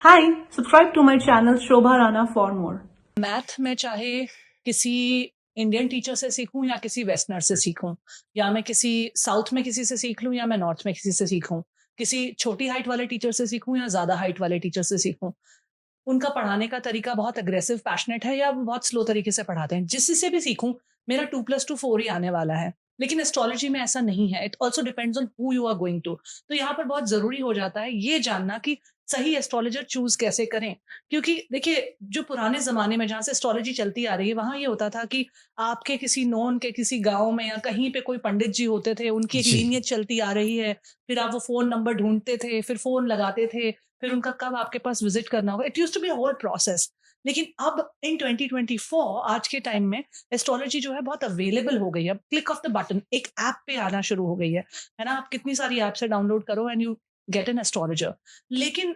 Hi, subscribe to my channel Shobha Rana for more. Math में चाहे किसी Indian teacher से सीखूं या किसी वेस्टर्नर से सीखूं, या मैं किसी साउथ में किसी से सीख लूं या मैं नॉर्थ में किसी से सीखूं, किसी छोटी हाइट वाले टीचर से सीखूं या ज्यादा हाइट वाले टीचर से सीखूं, उनका पढ़ाने का तरीका बहुत अग्रेसिव पैशनेट है या वो बहुत स्लो तरीके से पढ़ाते हैं। जिससे भी सीखूं मेरा 2+2 4 ही आने वाला है। लेकिन एस्ट्रोलॉजी में ऐसा नहीं है। It also depends on who you are going to. तो यहाँ पर बहुत जरूरी हो जाता है ये जानना कि सही एस्ट्रोलॉजर चूज कैसे करें। क्योंकि देखिए, जो पुराने जमाने में जहाँ से एस्ट्रोलॉजी चलती आ रही है वहां ये होता था कि आपके किसी नोन के किसी गांव में या कहीं पे कोई पंडित जी होते थे, उनकी एक जी। लीनियज चलती आ रही है। फिर आप वो फोन नंबर ढूंढते थे, फिर फोन लगाते थे, फिर उनका कब आपके पास विजिट करना होगा। It used to be a whole process. लेकिन अब इन 2024 आज के टाइम में एस्ट्रोलॉजी जो है बहुत अवेलेबल हो गई है। क्लिक ऑफ द बटन एक ऐप पे आना शुरू हो गई है ना। आप कितनी सारी ऐप से डाउनलोड करो and you get an astrologer. लेकिन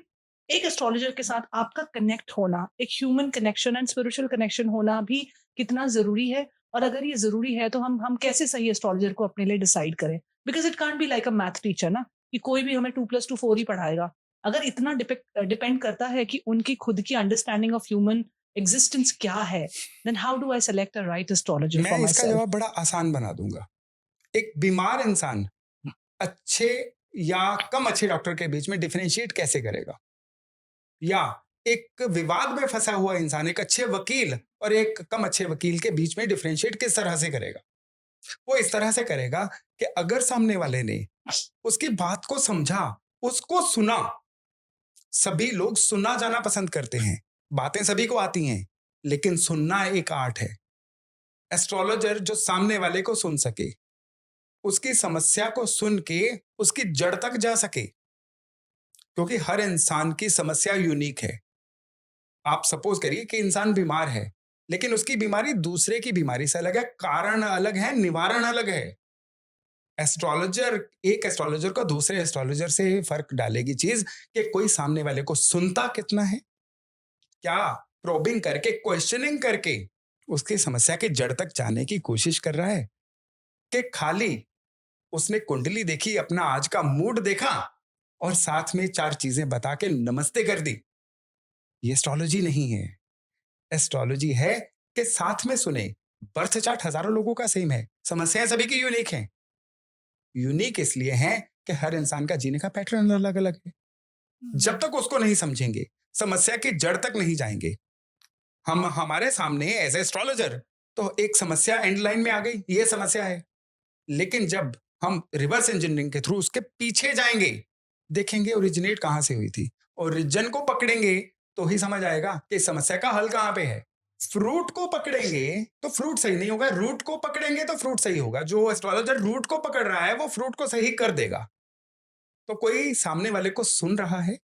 एक एस्ट्रोलॉजर के साथ आपका कनेक्ट होना, एक human connection and spiritual connection होना भी कितना जरूरी है। और अगर ये जरूरी है तो हम कैसे सही एस्ट्रोलॉजर को अपने लिए डिसाइड करें। Because it can't be like a math teacher ना, कि कोई भी हमें 2+2 4 ही पढ़ाएगा। अगर इतना डिपेंड करता है कि उनकी खुद की अंडरस्टैंडिंग ऑफ ह्यूमन एग्जिस्टेंस क्या है, then how do I select a right astrologer मैं फॉर माई इसका सेल्फ। जवाब बड़ा आसान बना दूंगा। एक बीमार इंसान अच्छे या कम अच्छे डॉक्टर के बीच में डिफरेंशिएट कैसे करेगा, या एक विवाद में फंसा हुआ इंसान एक अच्छे वकील और एक कम अच्छे वकील के बीच में डिफरेंशिएट किस तरह से करेगा। वो इस तरह से करेगा कि अगर सामने वाले ने उसकी बात को समझा, उसको सुना। सभी लोग सुना जाना पसंद करते हैं, बातें सभी को आती हैं, लेकिन सुनना एक आर्ट है। एस्ट्रोलॉजर जो सामने वाले को सुन सके, उसकी समस्या को सुन के उसकी जड़ तक जा सके, क्योंकि हर इंसान की समस्या यूनिक है। आप सपोज करिए कि इंसान बीमार है, लेकिन उसकी बीमारी दूसरे की बीमारी से अलग है, कारण अलग है, निवारण अलग है। एस्ट्रोलॉजर एक एस्ट्रोलॉजर को दूसरे एस्ट्रोलॉजर से फर्क डालेगी चीज कि कोई सामने वाले को सुनता कितना है, क्या प्रोबिंग करके, क्वेश्चनिंग करके उसकी समस्या की जड़ तक जाने की कोशिश कर रहा है, कि खाली उसने कुंडली देखी, अपना आज का मूड देखा और साथ में 4 चीजें बता के नमस्ते कर दी। ये एस्ट्रोलॉजी नहीं है। एस्ट्रोलॉजी है कि साथ में सुने। बर्थ चार्ट हजारों लोगों का सेम है, समस्याएं सभी की यूनिक हैं। यूनिक इसलिए हैं कि हर इंसान का जीने का पैटर्न अलग अलग है। जब तक उसको नहीं समझेंगे, समस्या की जड़ तक नहीं जाएंगे। हम हमारे सामने एज एस्ट्रोलॉजर तो एक समस्या एंड लाइन में आ गई, ये समस्या है। लेकिन जब हम रिवर्स इंजीनियरिंग के थ्रू उसके पीछे जाएंगे, देखेंगे ओरिजिनेट कहां से हुई थी, ओरिजिन को पकड़ेंगे, तो ही समझ आएगा कि समस्या का हल कहां पे है। फ्रूट को पकड़ेंगे तो फ्रूट सही नहीं होगा, रूट को पकड़ेंगे तो फ्रूट सही होगा। जो एस्ट्रोलॉजर रूट को पकड़ रहा है वो फ्रूट को सही कर देगा। तो कोई सामने वाले को सुन रहा है,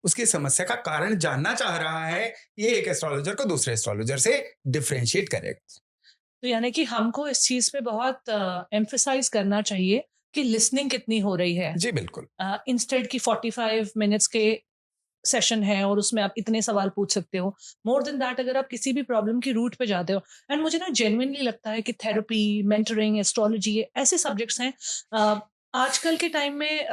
उसकी समस्या का कारण जानना चाह रहा है, ये एक एस्ट्रोलॉजर को दूसरे एस्ट्रोलॉजर से डिफरेंशिएट करेगा। तो यानी कि हमको इस चीज पे बहुत एम्फेसाइज करना चाहिए कि लिसनिंग कितनी हो रही है। जी बिल्कुल। इंस्टेड की 45 मिनट्स के सेशन है और उसमें आप इतने सवाल पूछ सकते हो। मोर देन दैट, अगर आप किसी भी प्रॉब्लम की रूट पे जाते हो, एंड मुझे ना जेन्युइनली लगता है कि थेरेपी, मेंटरिंग, एस्ट्रोलॉजी ऐसे सब्जेक्ट्स हैं। आजकल के टाइम में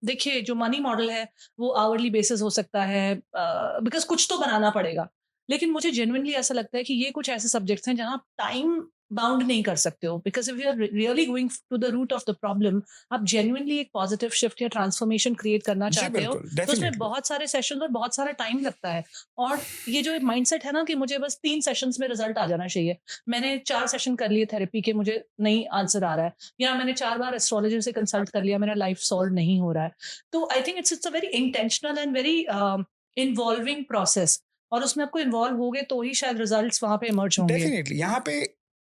देखिए, जो मनी मॉडल है वो आवरली बेसिस हो सकता है, बिकॉज कुछ तो बनाना पड़ेगा। लेकिन मुझे जेन्युइनली ऐसा लगता है कि ये कुछ ऐसे सब्जेक्ट्स हैं जहां आप टाइम बाउंड नहीं कर सकते हो। Because if you are really going to the root of the problem, आप जेन्युइनली एक पॉजिटिव शिफ्ट या ट्रांसफॉर्मेशन क्रिएट करना जी चाहते हो, बिल्कुल, तो उसमें डेफिनेटली। बहुत सारे सेशन और बहुत सारा टाइम लगता है। और ये जो माइंडसेट है ना कि मुझे बस 3 सेशंस में रिजल्ट आ जाना चाहिए, मैंने 4 सेशन कर लिए थेरेपी के, मुझे नहीं आंसर आ रहा है, या मैंने 4 बार एस्ट्रोलॉजर से कंसल्ट कर लिया, मेरा लाइफ सॉल्व नहीं हो रहा है। तो I think it's it's a very intentional and very involving process. और उसमें आपको इन्वॉल्व होगे तो ही शायद रिजल्ट्स वहां पे इमर्ज होंगे। डेफिनेटली यहाँ पे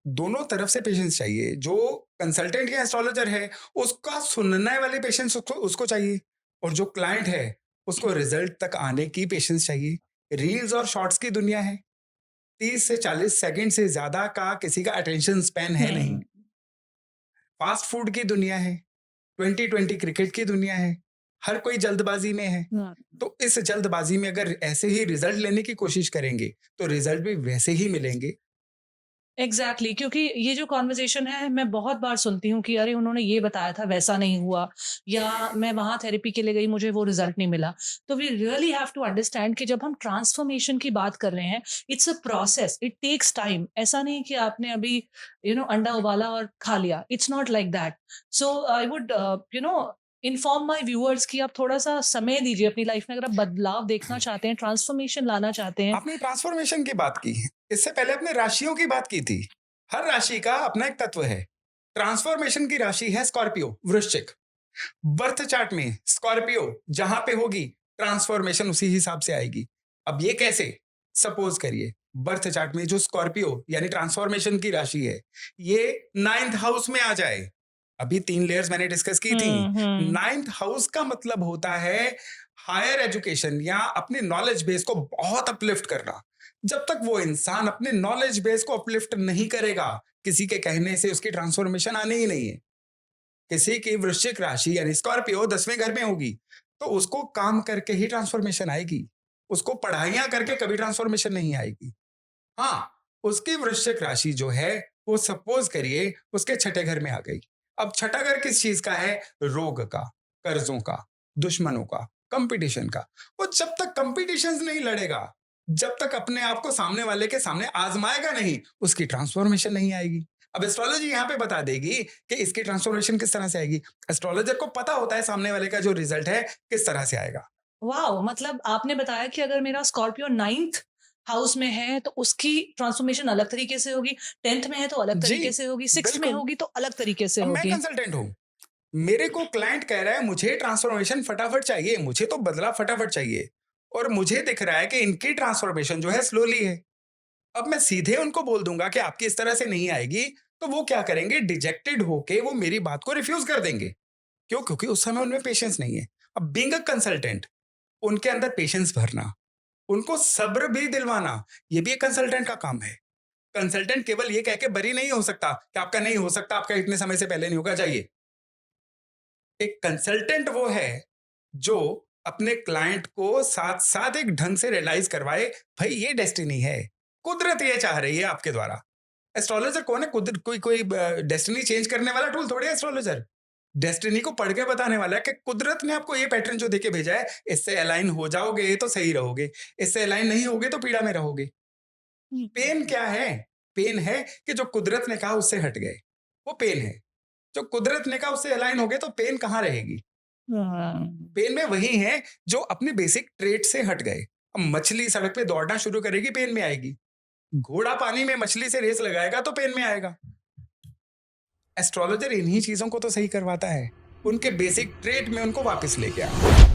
दोनों तरफ से पेशेंस चाहिए। जो कंसल्टेंट या एस्ट्रोलॉजर है उसका सुनने वाले पेशेंस उसको चाहिए, और जो क्लाइंट है उसको रिजल्ट तक आने की पेशेंस चाहिए। रील्स और शॉर्ट्स की दुनिया है, 30 से 40 सेकंड से ज्यादा का किसी का अटेंशन स्पैन है नहीं। हम्म। फास्ट फूड की दुनिया है, 2020 क्रिकेट की दुनिया है, हर कोई जल्दबाजी में है। हम्म। तो इस जल्दबाजी में अगर ऐसे ही रिजल्ट लेने की कोशिश करेंगे तो रिजल्ट भी वैसे ही मिलेंगे। एग्जैक्टली क्योंकि ये जो कॉन्वर्जेशन है मैं बहुत बार सुनती हूँ कि अरे उन्होंने ये बताया था वैसा नहीं हुआ, या मैं वहाँ थेरेपी के लिए गई मुझे वो रिजल्ट नहीं मिला। तो we really have to understand कि जब हम ट्रांसफॉर्मेशन की बात कर रहे हैं, it's a process, it takes time. ऐसा नहीं कि आपने अभी अंडा उबाला और खा लिया, it's not like that. So I would inform my viewers कि आप थोड़ा सा समय दीजिए अपनी लाइफ में, अगर आप बदलाव देखना चाहते हैं, ट्रांसफॉर्मेशन लाना चाहते हैं। आपने ट्रांसफॉर्मेशन की बात की, इससे पहले आपने राशियों की बात की थी। हर राशि का अपना एक तत्व है। ट्रांसफॉर्मेशन की राशि है स्कॉर्पियो, वृश्चिक। बर्थ चार्ट में स्कॉर्पियो जहां पे होगी, ट्रांसफॉर्मेशन उसी हिसाब से आएगी। अब ये कैसे? सपोज करिए बर्थ चार्ट में जो स्कॉर्पियो यानी ट्रांसफॉर्मेशन की राशि है, ये 9th हाउस में आ जाए। अभी 3 लेयर्स मैंने डिस्कस की थी। 9th हाउस का मतलब होता है हायर एजुकेशन या अपने नॉलेज बेस को बहुत अपलिफ्ट करना। जब तक वो इंसान अपने नॉलेज बेस को अपलिफ्ट नहीं करेगा, किसी के कहने से उसकी ट्रांसफॉर्मेशन आने ही नहीं है। किसी की वृश्चिक राशि यानी स्कॉर्पियो 10वें घर में होगी, तो उसको काम करके ही ट्रांसफॉर्मेशन आएगी। उसको पढ़ाइयां करके कभी ट्रांसफॉर्मेशन नहीं आएगी। हाँ, उसकी वृश्चिक राशि जो है वो सपोज करिए उसके 6ठे घर में आ गई। अब 6ठा घर किस चीज का है? रोग का, कर्जों का, दुश्मनों का, कंपटीशन का। वो जब तक कंपटीशन नहीं लड़ेगा, जब तक अपने आप को सामने वाले के सामने आजमाएगा नहीं, उसकी ट्रांसफॉर्मेशन नहीं आएगी। अब एस्ट्रोलॉजी यहाँ पे बता देगी कि इसकी ट्रांसफॉर्मेशन किस तरह से आएगी। एस्ट्रोलॉजर को पता होता है सामने वाले का जो रिजल्ट है किस तरह से आएगा। वाओ! मतलब आपने बताया कि अगर मेरा स्कॉर्पियो 9th हाउस में है तो उसकी ट्रांसफॉर्मेशन अलग तरीके से होगी, 10th में है तो अलग जी, तरीके से होगी, 6th में बिल्कुल। होगी तो अलग तरीके से अब मैं होगी। कंसल्टेंट हूँ, मेरे को क्लाइंट कह रहा है मुझे ट्रांसफॉर्मेशन फटाफट चाहिए, मुझे तो बदलाव फटाफट चाहिए, और मुझे दिख रहा है कि इनकी ट्रांसफॉर्मेशन जो है स्लोली है। अब मैं सीधे उनको बोल दूंगा कि आपकी इस तरह से नहीं आएगी, तो वो क्या करेंगे? डिजेक्टेड होके वो मेरी बात को रिफ्यूज कर देंगे। क्यों? क्योंकि उस समय उनमें पेशेंस नहीं है। अब बीइंग अ कंसल्टेंट, उनके अंदर पेशेंस भरना, उनको सब्र भी दिलवाना, ये भी एक कंसल्टेंट का काम है। कंसल्टेंट केवल ये कह के बरी नहीं हो सकता कि आपका नहीं हो सकता, आपका इतने समय से पहले नहीं होगा, जाइए। एक कंसल्टेंट वो है जो अपने क्लाइंट को साथ साथ एक ढंग से रियलाइज करवाए, भाई ये डेस्टिनी है, कुदरत ये चाह रही है आपके द्वारा। एस्ट्रोलॉजर कौन है? कुदरत कोई डेस्टिनी चेंज करने वाला टूल थोड़ी है एस्ट्रोलॉजर। डेस्टिनी को पढ़ के बताने वाला है कि कुदरत ने आपको ये पैटर्न जो देके भेजा है, इससे अलाइन हो जाओगे तो सही रहोगे, इससे अलाइन नहीं होगे तो पीड़ा में रहोगे। पेन क्या है? पेन है कि जो कुदरत ने कहा उससे हट गए, वो पेन है। जो कुदरत ने कहा उससे अलाइन हो गए तो पेन कहाँ रहेगी? पेन में वही है जो अपने बेसिक ट्रेट से हट गए। अब मछली सड़क पे दौड़ना शुरू करेगी, पेन में आएगी। घोड़ा पानी में मछली से रेस लगाएगा तो पेन में आएगा। एस्ट्रोलॉजर इन्हीं चीजों को तो सही करवाता है, उनके बेसिक ट्रेट में उनको वापस लेके आता है।